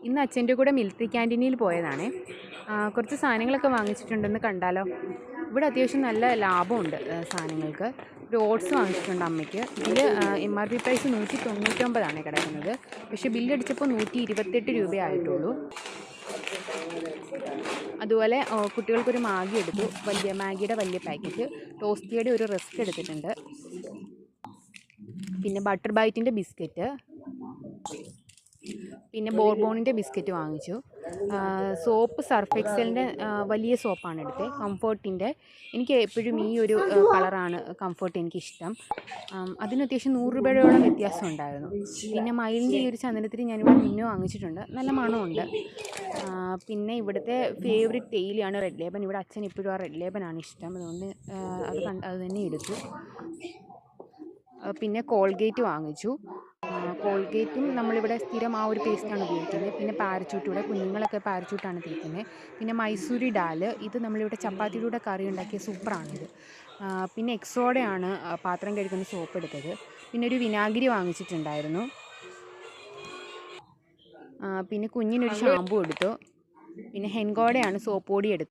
ഇന്ന് അച്ഛൻ്റെ കൂടെ മിലിറ്ററി ക്യാൻറ്റീനിൽ പോയതാണ്. കുറച്ച് സാധനങ്ങളൊക്കെ വാങ്ങിച്ചിട്ടുണ്ടെന്ന് കണ്ടാലോ. ഇവിടെ അത്യാവശ്യം നല്ല ലാഭമുണ്ട് സാധനങ്ങൾക്ക്. ഒരു ഓട്സ് വാങ്ങിച്ചിട്ടുണ്ട് അമ്മയ്ക്ക്. ഇതിൽ MRP പ്രൈസ് 199 കിടക്കുന്നത്. പക്ഷേ ബില്ലടിച്ചപ്പോൾ 128 രൂപയായിട്ടുള്ളൂ. അതുപോലെ കുട്ടികൾക്കൊരു മാഗി എടുത്തു, മാഗിയുടെ വലിയ പാക്കറ്റ്. ടോസ്റ്റിയുടെ ഒരു റസ്ക് എടുത്തിട്ടുണ്ട്. പിന്നെ ബട്ടർ ബൈറ്റിൻ്റെ ബിസ്ക്കറ്റ്, പിന്നെ ബോർബോണിൻ്റെ ബിസ്ക്കറ്റ് വാങ്ങിച്ചു. സോപ്പ് സർഫ് എക്സലിൻ്റെ വലിയ സോപ്പാണ് എടുത്തത്. കംഫർട്ടിൻ്റെ, എനിക്ക് എപ്പോഴും ഈ ഒരു കളറാണ് കംഫർട്ട് എനിക്കിഷ്ടം. അതിന് അത്യാവശ്യം 100 രൂപയോളം വ്യത്യാസം ഉണ്ടായിരുന്നു. പിന്നെ മയിലിൻ്റെ ഈ ഒരു ചന്ദനത്തിരി ഞാനിവിടെ മുന്നേ വാങ്ങിച്ചിട്ടുണ്ട്, നല്ല മണമുണ്ട്. പിന്നെ ഇവിടുത്തെ ഫേവറേറ്റ് തേയിലയാണ് റെഡ് ലേബൻ. ഇവിടെ അച്ഛൻ ഇപ്പോഴും ആ റെഡ് ലേബനാണ് ഇഷ്ടം, അതുകൊണ്ട് അത് തന്നെ എടുത്തു. പിന്നെ കോൾഗേറ്റ് വാങ്ങിച്ചു. കോൾഗേറ്റും നമ്മളിവിടെ സ്ഥിരം ആ ഒരു പേസ്റ്റാണ് ഉപയോഗിക്കുന്നത്. പിന്നെ പാരച്യൂട്ട്, ഇവിടെ കുഞ്ഞുങ്ങളൊക്കെ പാരച്യൂട്ടാണ് തേക്കുന്നത്. പിന്നെ മൈസൂരി ഡാല്, ഇത് നമ്മളിവിടെ ചപ്പാത്തിയുടെ കൂടെ കറി ഉണ്ടാക്കിയ സൂപ്പറാണിത്. പിന്നെ എക്സോഡയാണ് പാത്രം കഴുകുന്ന സോപ്പ് എടുത്തത്. പിന്നെ ഒരു വിനാഗിരി വാങ്ങിച്ചിട്ടുണ്ടായിരുന്നു. പിന്നെ കുഞ്ഞിനൊരു ഷാമ്പു എടുത്തു. പിന്നെ ഹെൻഗോഡയാണ് സോപ്പ് പൊടി എടുത്തത്.